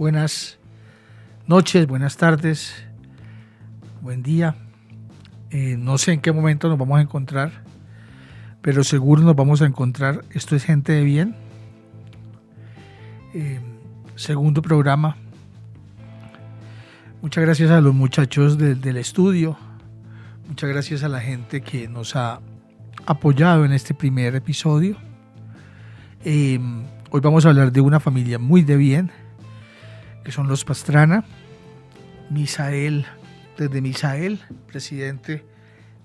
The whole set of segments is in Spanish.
buenas noches, buenas tardes, buen día. No sé en qué momento nos vamos a encontrar, pero seguro nos vamos a encontrar. Esto es Gente de Bien. Segundo programa. Muchas gracias a los muchachos del estudio. Muchas gracias a la gente que nos ha apoyado en este primer episodio. Hoy vamos a hablar de una familia muy de bien, que son los Pastrana. Misael, desde Misael, presidente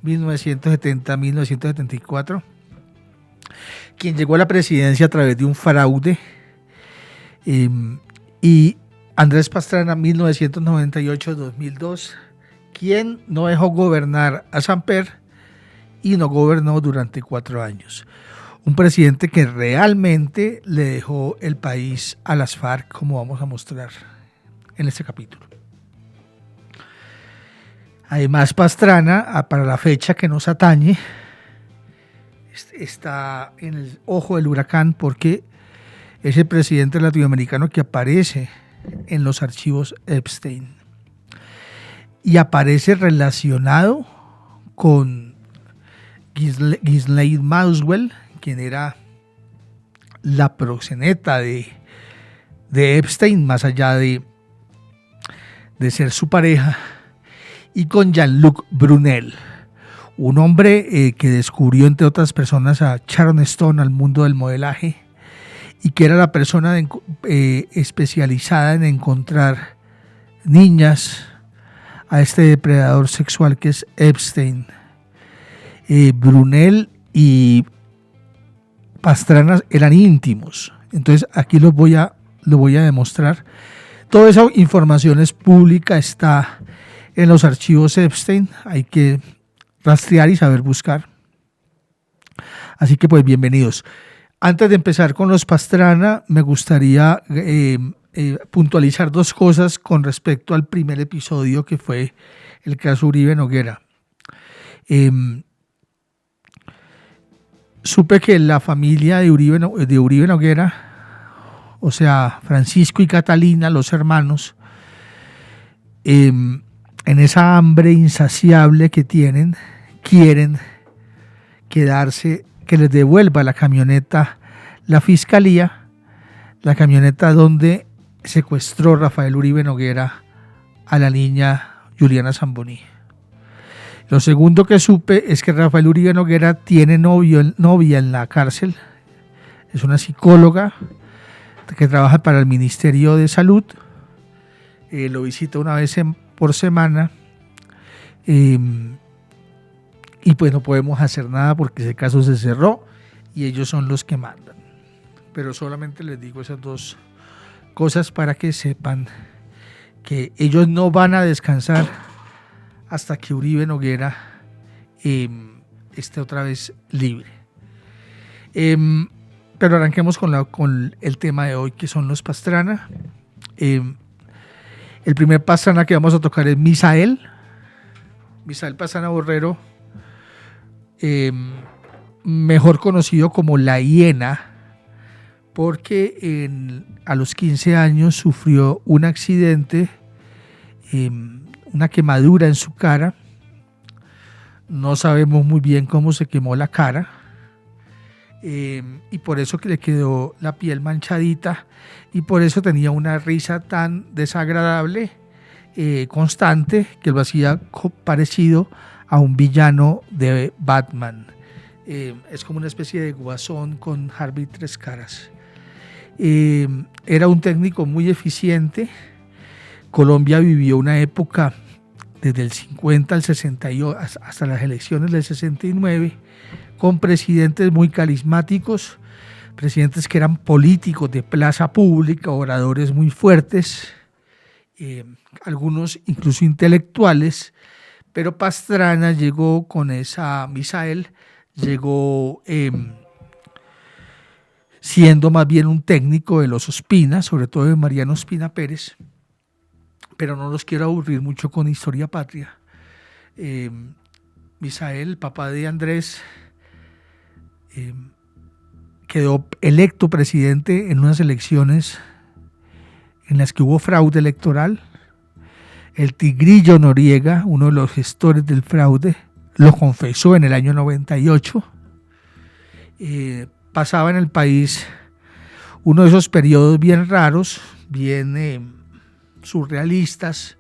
1970-1974, quien llegó a la presidencia a través de un fraude, y Andrés Pastrana 1998-2002, quien no dejó gobernar a Samper y no gobernó durante 4 años. Un presidente que realmente le dejó el país a las FARC, como vamos a mostrar en este capítulo. Además, Pastrana, para la fecha que nos atañe, está en el ojo del huracán porque es el presidente latinoamericano que aparece en los archivos Epstein y aparece relacionado con Ghislaine Maxwell, quien era la proxeneta de Epstein, más allá de ser su pareja, y con Jean-Luc Brunel, un hombre que descubrió, entre otras personas, a Sharon Stone, al mundo del modelaje, y que era la persona especializada en encontrar niñas a este depredador sexual que es Epstein. Brunel y Pastrana eran íntimos. Entonces aquí lo voy a demostrar. Toda esa información es pública, está en los archivos Epstein. Hay que rastrear y saber buscar. Así que pues bienvenidos. Antes de empezar con los Pastrana, me gustaría puntualizar 2 cosas con respecto al primer episodio, que fue el caso Uribe Noguera. Supe que la familia de Uribe Noguera, o sea, Francisco y Catalina, los hermanos, en esa hambre insaciable que tienen, quieren que les devuelva la camioneta, la fiscalía, la camioneta donde secuestró Rafael Uribe Noguera a la niña Juliana Zamboni. Lo segundo que supe es que Rafael Uribe Noguera tiene novia en la cárcel. Es una psicóloga que trabaja para el Ministerio de Salud. Lo visita una vez por semana. Y pues no podemos hacer nada porque ese caso se cerró y ellos son los que mandan. Pero solamente les digo esas 2 cosas para que sepan que ellos no van a descansar hasta que Uribe Noguera esté otra vez libre. Pero arranquemos con el tema de hoy, que son los Pastrana. El primer Pastrana que vamos a tocar es Misael Pastrana Borrero, mejor conocido como La Hiena, porque a los 15 años sufrió un accidente, una quemadura en su cara. No sabemos muy bien cómo se quemó la cara, y por eso que le quedó la piel manchadita, y por eso tenía una risa tan desagradable, constante, que lo hacía parecido a un villano de Batman. Es como una especie de guasón con Harvey 3 caras. Era un técnico muy eficiente. Colombia vivió una época desde el 50 al 68 hasta las elecciones del 69 con presidentes muy carismáticos, presidentes que eran políticos de plaza pública, oradores muy fuertes, algunos incluso intelectuales. Pero Pastrana llegó con esa Misael, llegó siendo más bien un técnico de los Ospina, sobre todo de Mariano Ospina Pérez. Pero no los quiero aburrir mucho con historia patria. Misael, papá de Andrés, quedó electo presidente en unas elecciones en las que hubo fraude electoral. El Tigrillo Noriega, uno de los gestores del fraude, lo confesó en el año 98. Pasaba en el país uno de esos periodos bien raros, bien surrealistas,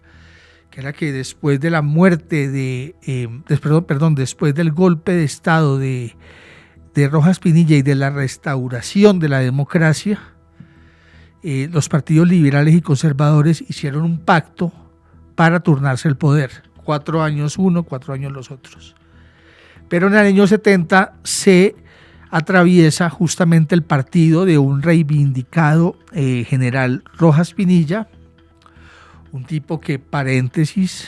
que era que después de la muerte después del golpe de Estado de Rojas Pinilla y de la restauración de la democracia, los partidos liberales y conservadores hicieron un pacto para turnarse el poder, 4 años uno, 4 años los otros. Pero en el año 70 se atraviesa justamente el partido de un reivindicado general Rojas Pinilla, un tipo que, paréntesis,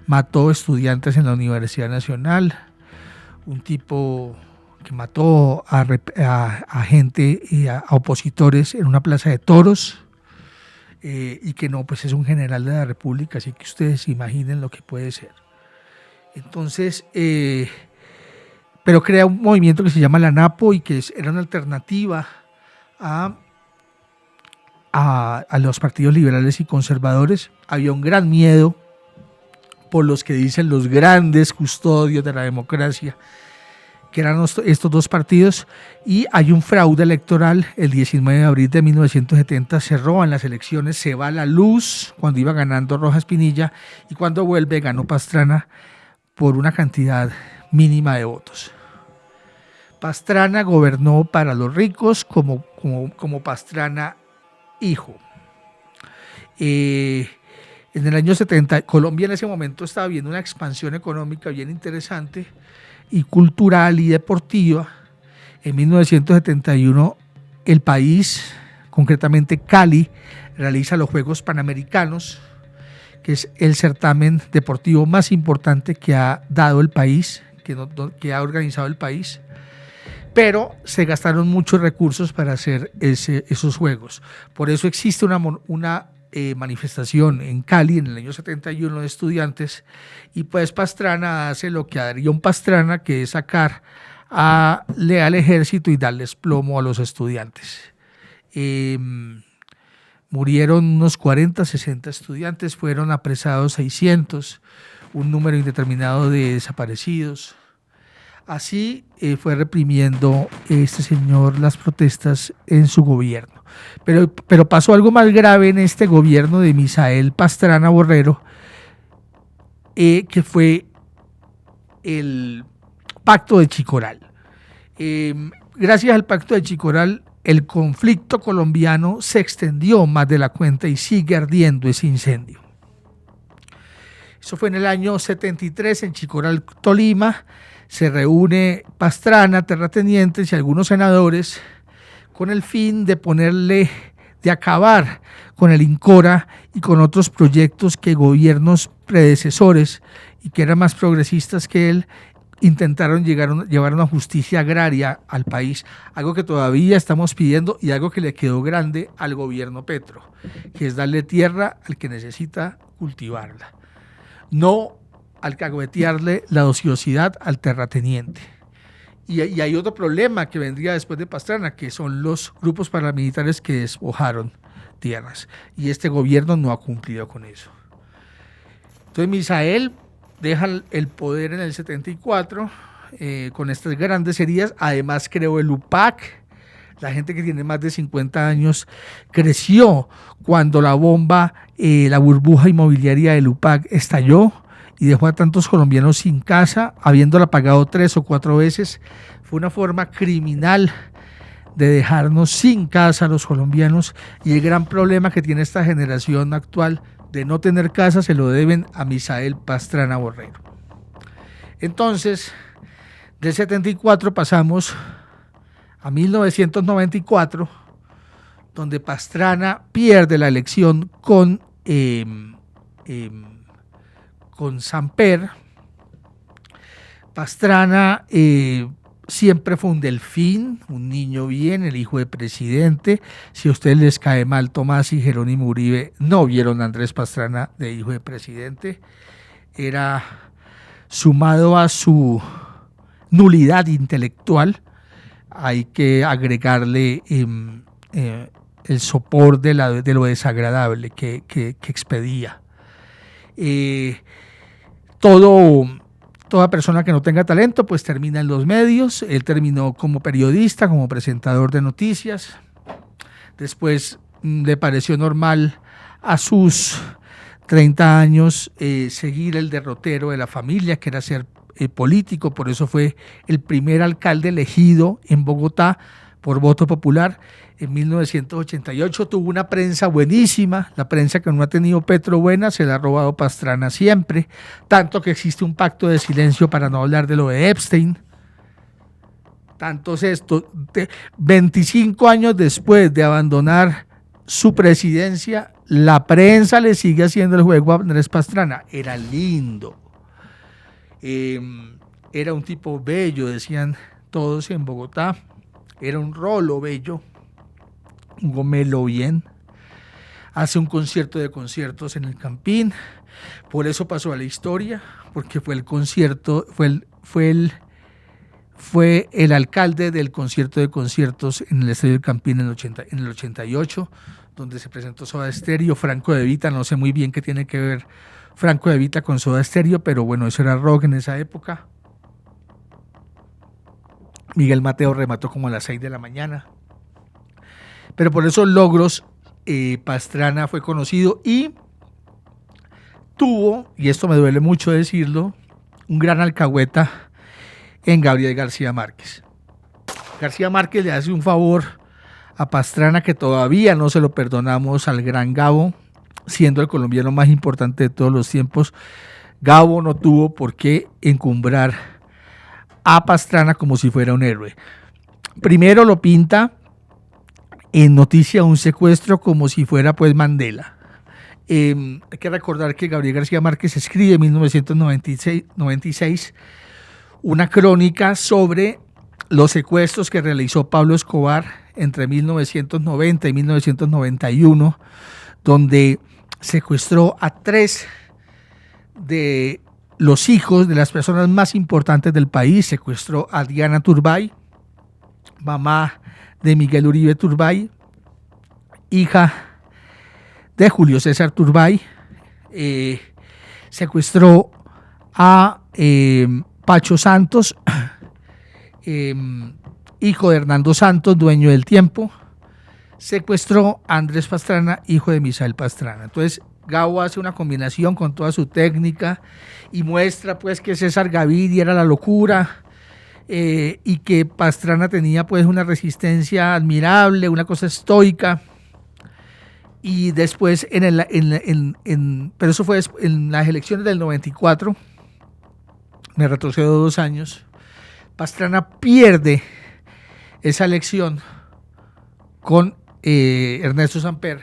mató estudiantes en la Universidad Nacional, un tipo que mató a gente, a opositores en una plaza de toros, y que no, pues es un general de la República, así que ustedes imaginen lo que puede ser. Entonces, pero crea un movimiento que se llama la NAPO y que era una alternativa a los partidos liberales y conservadores. Había un gran miedo por los que dicen los grandes custodios de la democracia, que eran estos dos partidos, y hay un fraude electoral. El 19 de abril de 1970 se roban las elecciones, se va la luz cuando iba ganando Rojas Pinilla, y cuando vuelve ganó Pastrana por una cantidad mínima de votos. Pastrana gobernó para los ricos como Pastrana hijo. En el año 70, Colombia en ese momento estaba viendo una expansión económica bien interesante y cultural y deportiva. En 1971 el país, concretamente Cali, realiza los Juegos Panamericanos, que es el certamen deportivo más importante que ha dado el país, que ha organizado el país, pero se gastaron muchos recursos para hacer esos juegos. Por eso existe una manifestación en Cali en el año 71 de estudiantes, y pues Pastrana hace lo que haría un Pastrana, que es sacar al ejército y darles plomo a los estudiantes. Murieron unos 40, 60 estudiantes, fueron apresados 600, un número indeterminado de desaparecidos. Así fue reprimiendo este señor las protestas en su gobierno. Pero pasó algo más grave en este gobierno de Misael Pastrana Borrero, que fue el Pacto de Chicoral. Gracias al Pacto de Chicoral, el conflicto colombiano se extendió más de la cuenta y sigue ardiendo ese incendio. Eso fue en el año 73 en Chicoral, Tolima. Se reúne Pastrana, terratenientes y algunos senadores con el fin de acabar con el INCORA y con otros proyectos que gobiernos predecesores y que eran más progresistas que él intentaron llevar una justicia agraria al país, algo que todavía estamos pidiendo y algo que le quedó grande al gobierno Petro, que es darle tierra al que necesita cultivarla, no alcahuetearle la ociosidad al terrateniente. Y hay otro problema que vendría después de Pastrana, que son los grupos paramilitares que despojaron tierras, y este gobierno no ha cumplido con eso. Entonces Misael deja el poder en el 74 con estas grandes heridas. Además creó el UPAC. La gente que tiene más de 50 años creció cuando la burbuja inmobiliaria del UPAC estalló y dejó a tantos colombianos sin casa, habiéndola pagado 3 o 4 veces. Fue una forma criminal de dejarnos sin casa a los colombianos, y el gran problema que tiene esta generación actual de no tener casa se lo deben a Misael Pastrana Borrero. Entonces, del 74 pasamos a 1994, donde Pastrana pierde la elección con Samper. Pastrana siempre fue un delfín, un niño bien, el hijo de presidente. Si a ustedes les cae mal Tomás y Jerónimo Uribe, no vieron a Andrés Pastrana de hijo de presidente. Era, sumado a su nulidad intelectual, hay que agregarle el sopor de lo desagradable que expedía. Toda persona que no tenga talento pues termina en los medios. Él terminó como periodista, como presentador de noticias. Después le pareció normal a sus 30 años seguir el derrotero de la familia, que era ser político. Por eso fue el primer alcalde elegido en Bogotá por voto popular. En 1988 tuvo una prensa buenísima, la prensa que no ha tenido Petro buena, se la ha robado Pastrana siempre, tanto que existe un pacto de silencio para no hablar de lo de Epstein. Tanto es esto, 25 años después de abandonar su presidencia, la prensa le sigue haciendo el juego a Andrés Pastrana. Era lindo, era un tipo bello, decían todos en Bogotá, era un rolo bello, un gomelo bien, hace un concierto de conciertos en el Campín, por eso pasó a la historia, porque fue el concierto, fue el alcalde del concierto de conciertos en el Estadio del Campín en el 88, donde se presentó Soda Stereo, Franco De Vita, no sé muy bien qué tiene que ver Franco De Vita con Soda Stereo, pero bueno, eso era rock en esa época. Miguel Mateo remató como a las 6 de la mañana. Pero por esos logros Pastrana fue conocido y tuvo, y esto me duele mucho decirlo, un gran alcahueta en Gabriel García Márquez. García Márquez le hace un favor a Pastrana que todavía no se lo perdonamos al gran Gabo, siendo el colombiano más importante de todos los tiempos. Gabo no tuvo por qué encumbrar a Pastrana como si fuera un héroe. Primero lo pinta en noticia un secuestro como si fuera pues Mandela. Hay que recordar que Gabriel García Márquez escribe en 1996 una crónica sobre los secuestros que realizó Pablo Escobar entre 1990 y 1991, donde secuestró a 3 de los hijos de las personas más importantes del país. Secuestró a Diana Turbay, mamá de Miguel Uribe Turbay, hija de Julio César Turbay. Secuestró a Pacho Santos, hijo de Hernando Santos, dueño del Tiempo. Secuestró a Andrés Pastrana, hijo de Misael Pastrana. Entonces Gabo hace una combinación con toda su técnica y muestra pues que César Gaviria era la locura, y que Pastrana tenía pues una resistencia admirable, una cosa estoica. Y después pero eso fue en las elecciones del 94, me retrocedo 2 años, Pastrana pierde esa elección con Ernesto Samper,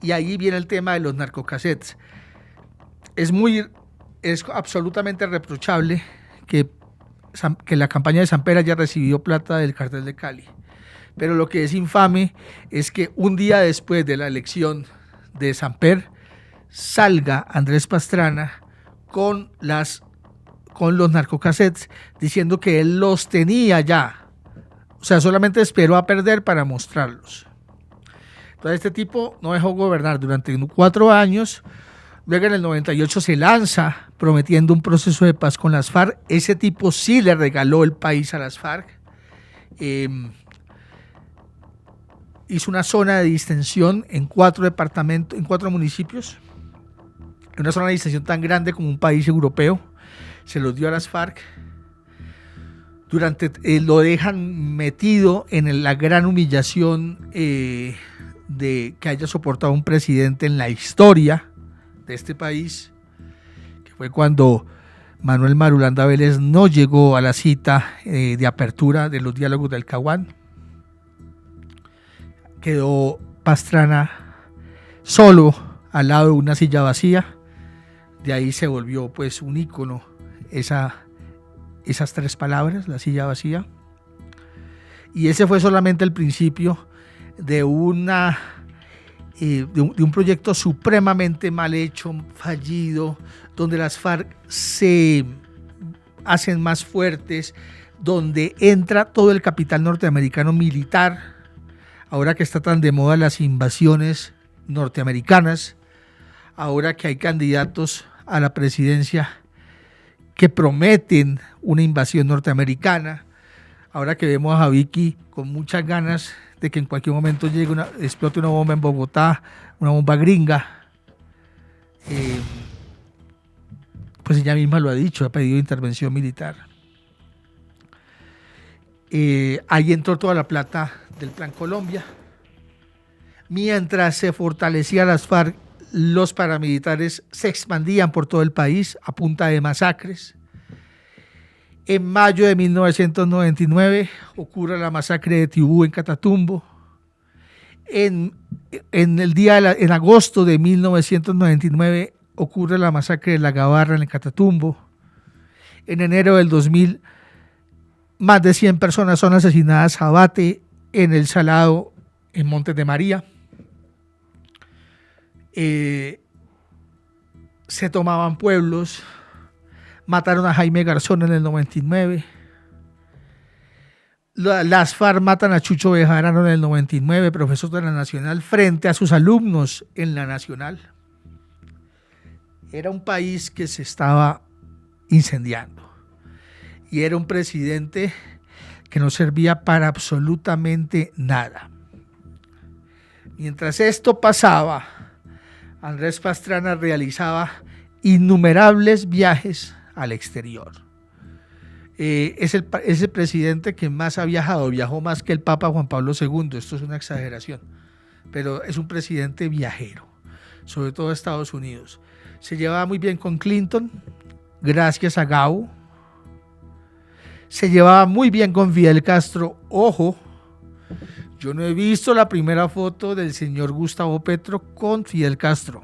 y ahí viene el tema de los narcocassettes. Es absolutamente reprochable que la campaña de Samper haya recibido plata del cartel de Cali, pero lo que es infame es que un día después de la elección de Samper salga Andrés Pastrana con los narcocassettes diciendo que él los tenía ya, o sea, solamente esperó a perder para mostrarlos. Entonces este tipo no dejó gobernar durante 4 años. Luego en el 98 se lanza prometiendo un proceso de paz con las FARC. Ese tipo sí le regaló el país a las FARC. Hizo una zona de distensión en 4 departamentos, en 4 municipios. Una zona de distensión tan grande como un país europeo. Se los dio a las FARC. Lo dejan metido en la gran humillación de que haya soportado un presidente en la historia de este país, que fue cuando Manuel Marulanda Vélez no llegó a la cita de apertura de los diálogos del Caguán. Quedó Pastrana solo al lado de una silla vacía. De ahí se volvió pues un ícono esas 3 palabras, la silla vacía. Y ese fue solamente el principio de un proyecto supremamente mal hecho, fallido, donde las FARC se hacen más fuertes, donde entra todo el capital norteamericano militar ahora que está tan de moda las invasiones norteamericanas, ahora que hay candidatos a la presidencia que prometen una invasión norteamericana, ahora que vemos a Vicky con muchas ganas de que en cualquier momento explote una bomba en Bogotá, una bomba gringa, pues ella misma lo ha dicho, ha pedido intervención militar. Ahí entró toda la plata del Plan Colombia. Mientras se fortalecía las FARC, los paramilitares se expandían por todo el país a punta de masacres. En mayo de 1999 ocurre la masacre de Tibú en Catatumbo. En agosto de 1999 ocurre la masacre de La Gabarra en el Catatumbo. En enero del 2000, más de 100 personas son asesinadas a bate en El Salado, en Montes de María. Se tomaban pueblos, mataron a Jaime Garzón en el 99. Las FARC matan a Chucho Bejarano en el 99, profesor de la Nacional, frente a sus alumnos en la Nacional. Era un país que se estaba incendiando y era un presidente que no servía para absolutamente nada. Mientras esto pasaba, Andrés Pastrana realizaba innumerables viajes al exterior. Es el presidente que más ha viajado, viajó más que el Papa Juan Pablo II, esto es una exageración, pero es un presidente viajero, sobre todo a Estados Unidos. Se llevaba muy bien con Clinton, gracias a Gao. Se llevaba muy bien con Fidel Castro. Ojo, yo no he visto la primera foto del señor Gustavo Petro con Fidel Castro.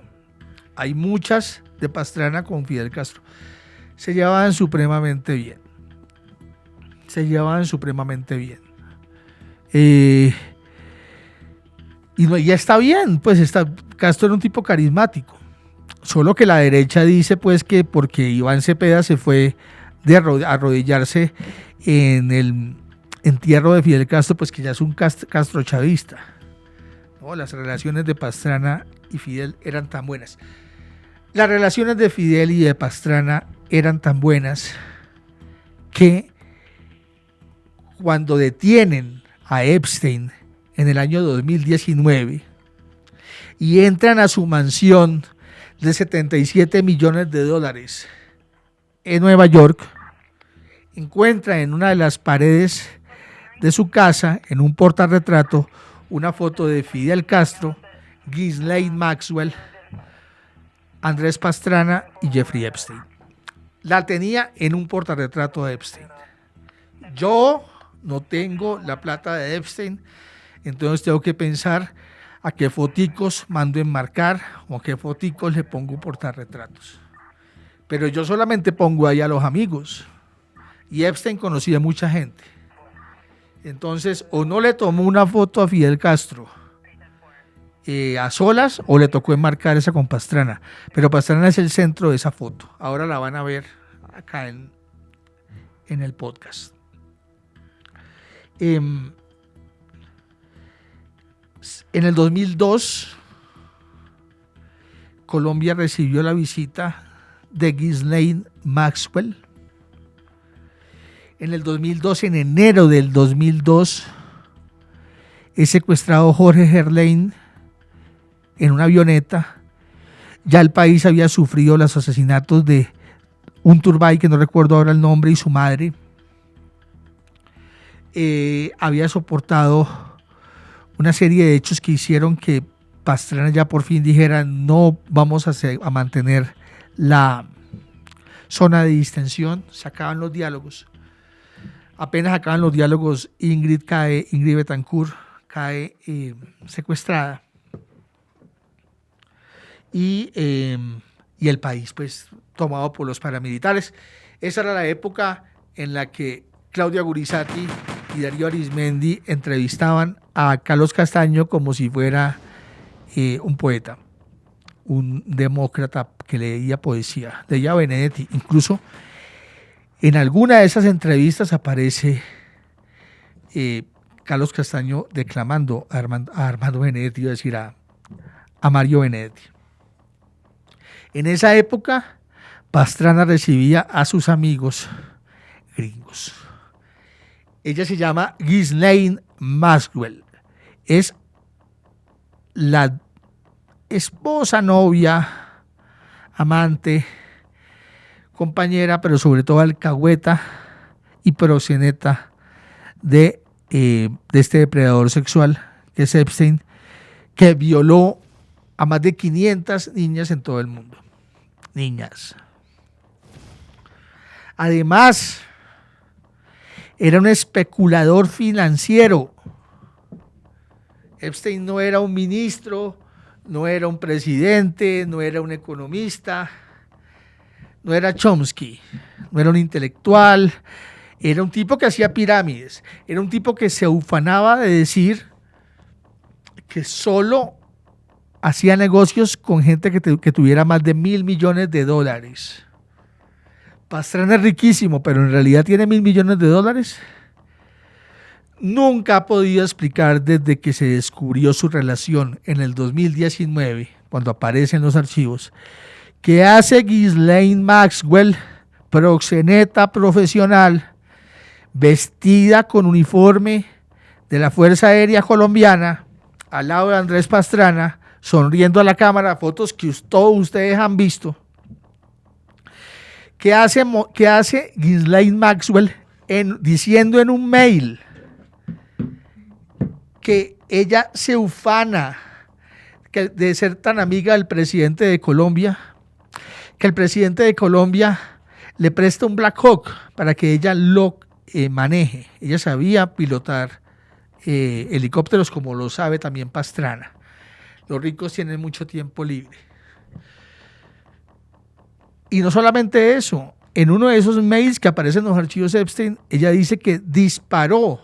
Hay muchas de Pastrana con Fidel Castro. Se llevaban supremamente bien. Y ya está bien, pues Castro era un tipo carismático. Solo que la derecha dice pues que porque Iván Cepeda se fue de arrodillarse en el entierro de Fidel Castro, pues que ya es un castrochavista. ¿No? Las relaciones de Pastrana y Fidel eran tan buenas. Las relaciones de Fidel y de Pastrana eran tan buenas que cuando detienen a Epstein en el año 2019 y entran a su mansión de 77 millones de dólares en Nueva York, encuentra en una de las paredes de su casa, en un portarretrato, una foto de Fidel Castro, Ghislaine Maxwell, Andrés Pastrana y Jeffrey Epstein. La tenía en un portarretrato de Epstein. Yo no tengo la plata de Epstein, entonces tengo que pensar a qué foticos mando enmarcar o a qué foticos le pongo portarretratos. Pero yo solamente pongo ahí a los amigos. Y Epstein conocía a mucha gente. Entonces, o no le tomó una foto a Fidel Castro a solas, o le tocó enmarcar esa con Pastrana. Pero Pastrana es el centro de esa foto. Ahora la van a ver acá en el podcast. En el 2002, Colombia recibió la visita de Ghislaine Maxwell. En el 2002, en enero del 2002, es secuestrado Jorge Gerlain en una avioneta. Ya el país había sufrido los asesinatos de un turbay, que no recuerdo ahora el nombre, y su madre. Había soportado una serie de hechos que hicieron que Pastrana ya por fin dijera: no vamos a mantener la zona de distensión. Se acaban los diálogos. Apenas acaban los diálogos, Ingrid Betancourt cae secuestrada. Y el país pues tomado por los paramilitares. Esa era la época en la que Claudia Gurizati y Darío Arizmendi entrevistaban a Carlos Castaño como si fuera un poeta, un demócrata que leía poesía, leía Benedetti. Incluso en alguna de esas entrevistas aparece Carlos Castaño declamando a Armando Benedetti, iba a decir a Mario Benedetti. En esa época, Pastrana recibía a sus amigos gringos. Ella se llama Ghislaine Maxwell. Es la esposa, novia, amante, compañera, pero sobre todo alcahueta y proxeneta de este depredador sexual que es Epstein, que violó a más de 500 niñas en todo el mundo. Niñas. Además, era un especulador financiero. Epstein no era un ministro, no era un presidente, no era un economista, no era Chomsky, no era un intelectual, era un tipo que hacía pirámides, era un tipo que se ufanaba de decir que solo hacía negocios con gente que tuviera más de $1.000 millones. Pastrana es riquísimo, pero en realidad tiene $1.000 millones. Nunca ha podido explicar desde que se descubrió su relación en el 2019, cuando aparece en los archivos, qué hace Ghislaine Maxwell, proxeneta profesional, vestida con uniforme de la Fuerza Aérea Colombiana, al lado de Andrés Pastrana, sonriendo a la cámara, fotos que todos ustedes han visto. ¿Qué hace Ghislaine Maxwell diciendo en un mail que ella se ufana de ser tan amiga del presidente de Colombia, que el presidente de Colombia le presta un Black Hawk para que ella lo maneje? Ella sabía pilotar helicópteros, como lo sabe también Pastrana. Los ricos tienen mucho tiempo libre. Y no solamente eso, en uno de esos mails que aparecen en los archivos Epstein, ella dice que disparó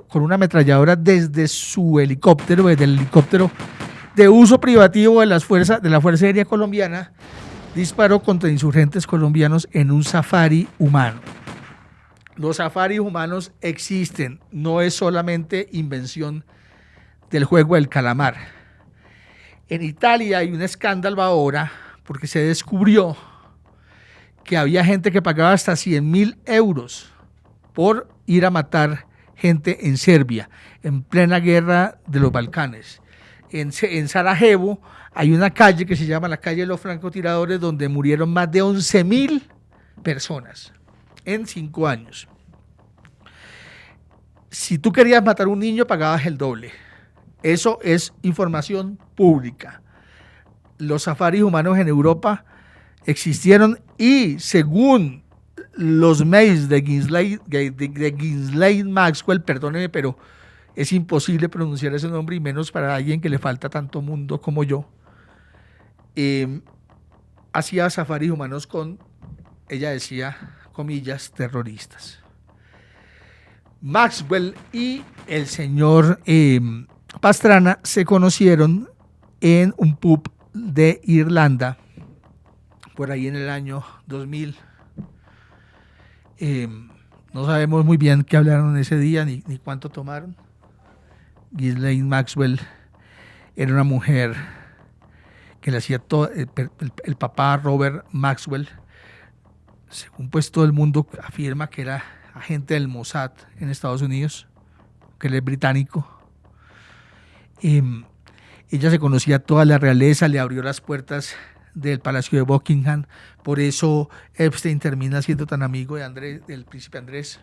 con una ametralladora desde su helicóptero, desde el helicóptero de uso privativo de la Fuerza Aérea Colombiana, disparó contra insurgentes colombianos en un safari humano. Los safaris humanos existen, no es solamente invención del juego del calamar. En Italia hay un escándalo ahora porque se descubrió que había gente que pagaba hasta 100.000 euros por ir a matar gente en Serbia, en plena guerra de los Balcanes. En Sarajevo hay una calle que se llama la calle de los francotiradores, donde murieron más de 11.000 personas en 5 años. Si tú querías matar a un niño, pagabas el doble. Eso es información pública. Los safaris humanos en Europa existieron y, según los mails de Ghislaine Maxwell, perdóneme, pero es imposible pronunciar ese nombre, y menos para alguien que le falta tanto mundo como yo, hacía safaris humanos con, ella decía, comillas, terroristas. Maxwell y el señor Pastrana se conocieron en un pub de Irlanda, por ahí en el año 2000. No sabemos muy bien qué hablaron ese día ni cuánto tomaron. Ghislaine Maxwell era una mujer que le hacía todo. El papá, Robert Maxwell, según pues todo el mundo afirma que era agente del Mossad en Estados Unidos, que él es británico. Ella se conocía toda la realeza, le abrió las puertas del Palacio de Buckingham. Por eso Epstein termina siendo tan amigo del príncipe Andrés.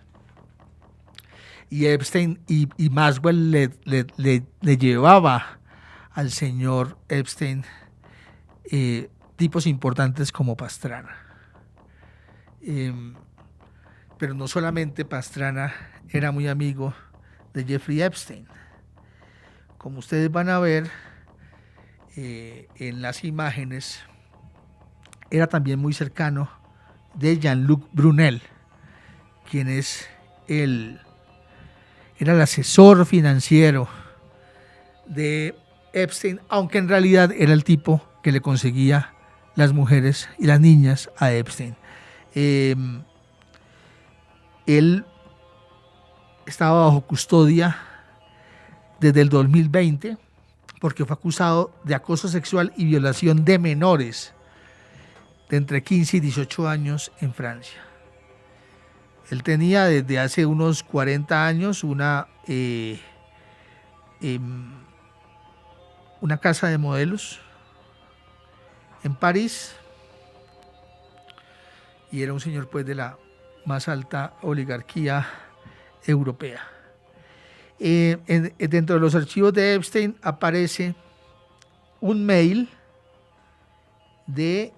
Y Epstein y Maxwell le llevaba al señor Epstein tipos importantes como Pastrana. Pero no solamente Pastrana era muy amigo de Jeffrey Epstein. Como ustedes van a ver en las imágenes, era también muy cercano de Jean-Luc Brunel, quien era el asesor financiero de Epstein, aunque en realidad era el tipo que le conseguía las mujeres y las niñas a Epstein. Él estaba bajo custodia desde el 2020 porque fue acusado de acoso sexual y violación de menores de entre 15 y 18 años en Francia. Él tenía desde hace unos 40 años una casa de modelos en París y era un señor pues de la más alta oligarquía europea. Dentro de los archivos de Epstein aparece un mail del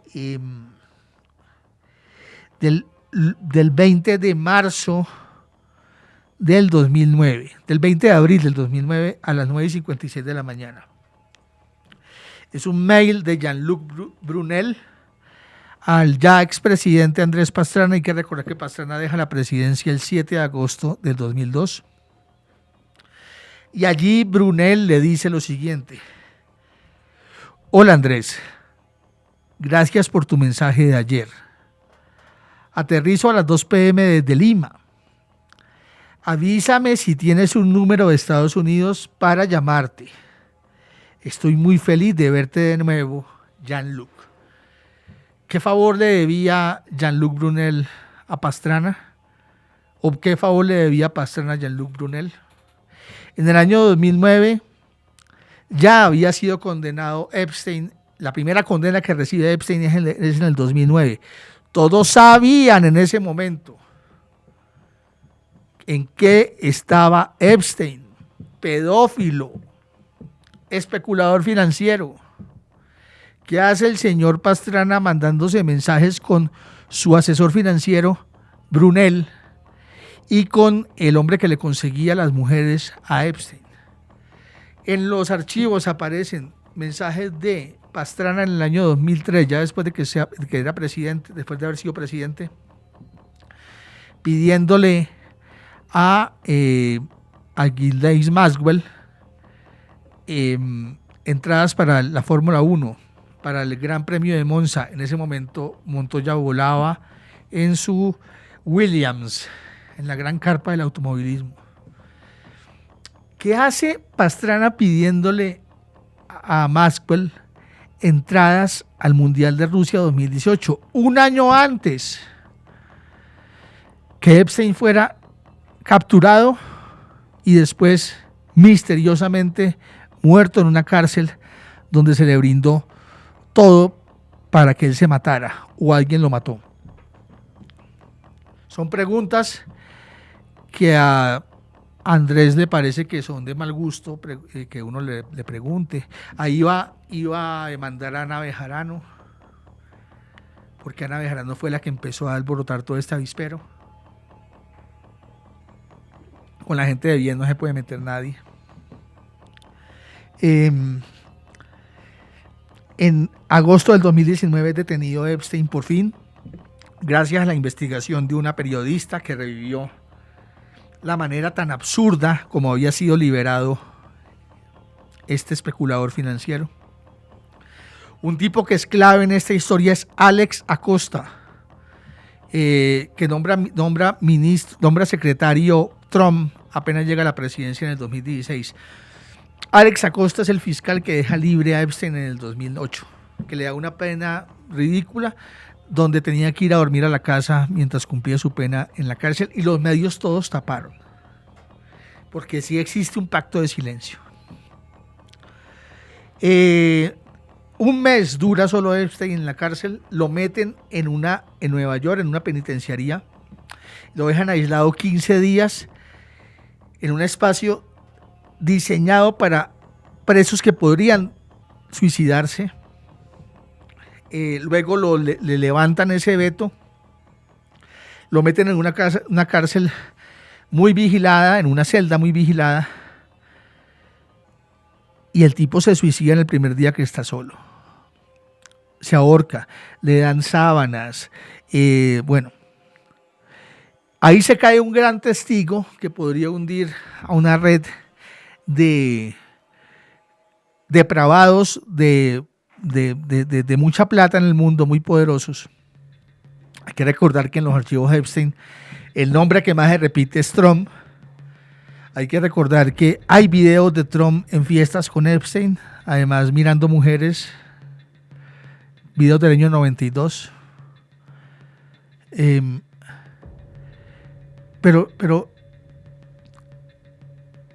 20 de marzo del 2009, del 20 de abril del 2009 a las 9:56 de la mañana. Es un mail de Jean-Luc Brunel al ya expresidente Andrés Pastrana. Hay que recordar que Pastrana deja la presidencia el 7 de agosto del 2002. Y allí Brunel le dice lo siguiente: hola Andrés, gracias por tu mensaje de ayer. Aterrizo a las 2 p.m. desde Lima. Avísame si tienes un número de Estados Unidos para llamarte. Estoy muy feliz de verte de nuevo, Jean-Luc. ¿Qué favor le debía Jean-Luc Brunel a Pastrana? ¿O qué favor le debía Pastrana a Jean-Luc Brunel? En el año 2009 ya había sido condenado Epstein. La primera condena que recibe Epstein es en el 2009. Todos sabían en ese momento en qué estaba Epstein, pedófilo, especulador financiero. ¿Qué hace el señor Pastrana mandándose mensajes con su asesor financiero, Brunel, y con el hombre que le conseguía las mujeres a Epstein? En los archivos aparecen mensajes de Pastrana en el año 2003, ya después de que era presidente, después de haber sido presidente, pidiéndole a Ghislaine Maxwell entradas para la Fórmula 1, para el Gran Premio de Monza. En ese momento Montoya volaba en su Williams, en la gran carpa del automovilismo. ¿Qué hace Pastrana pidiéndole a Maxwell entradas al Mundial de Rusia 2018, un año antes que Epstein fuera capturado y después misteriosamente muerto en una cárcel donde se le brindó todo para que él se matara o alguien lo mató? Son preguntas que a Andrés le parece que son de mal gusto que uno le pregunte. Ahí iba a demandar a Ana Bejarano, porque Ana Bejarano fue la que empezó a alborotar todo este avispero. Con la gente de bien no se puede meter nadie. En agosto del 2019 es detenido Epstein por fin, gracias a la investigación de una periodista que revivió la manera tan absurda como había sido liberado este especulador financiero. Un tipo que es clave en esta historia es Alex Acosta, que nombra secretario Trump apenas llega a la presidencia en el 2016. Alex Acosta es el fiscal que deja libre a Epstein en el 2008, que le da una pena ridícula, donde tenía que ir a dormir a la casa mientras cumplía su pena en la cárcel, y los medios todos taparon, porque sí existe un pacto de silencio. Un mes dura solo Epstein en la cárcel, lo meten en Nueva York, en una penitenciaría, lo dejan aislado 15 días en un espacio diseñado para presos que podrían suicidarse. Luego le levantan ese veto, lo meten en una cárcel muy vigilada, en una celda muy vigilada, y el tipo se suicida en el primer día que está solo. Se ahorca, le dan sábanas, bueno. Ahí se cae un gran testigo que podría hundir a una red de depravados de mucha plata en el mundo, muy poderosos. Hay que recordar que en los archivos Epstein el nombre que más se repite es Trump, Hay que recordar que hay videos de Trump en fiestas con Epstein, además mirando mujeres, videos del año 92. Pero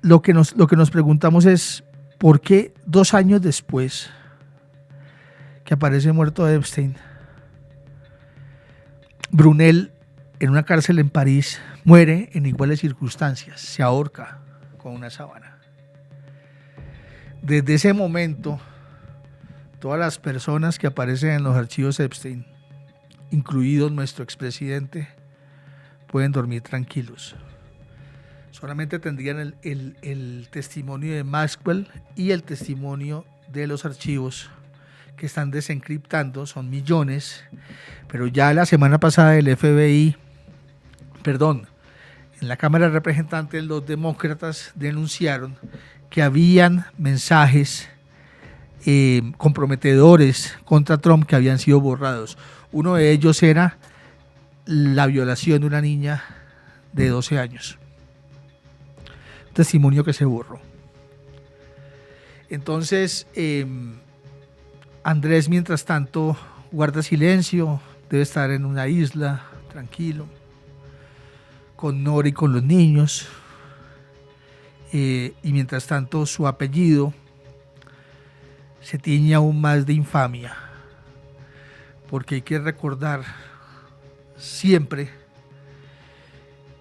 lo que nos preguntamos es por qué 2 años después que aparece muerto Epstein, Brunel, en una cárcel en París, muere en iguales circunstancias, se ahorca con una sábana. Desde ese momento, todas las personas que aparecen en los archivos Epstein, incluido nuestro expresidente, pueden dormir tranquilos. Solamente tendrían el testimonio de Maxwell y el testimonio de los archivos que están desencriptando, son millones, pero ya la semana pasada el FBI, en la Cámara de Representantes los demócratas denunciaron que habían mensajes comprometedores contra Trump que habían sido borrados. Uno de ellos era la violación de una niña de 12 años. Testimonio que se borró. Entonces, Andrés, mientras tanto, guarda silencio, debe estar en una isla, tranquilo, con Nora y con los niños. Y mientras tanto, su apellido se tiñe aún más de infamia, porque hay que recordar siempre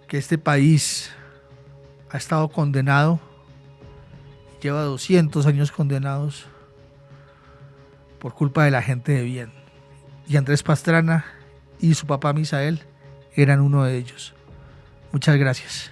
que este país ha estado condenado, lleva 200 años condenados por culpa de la gente de bien. Y Andrés Pastrana y su papá Misael eran uno de ellos. Muchas gracias.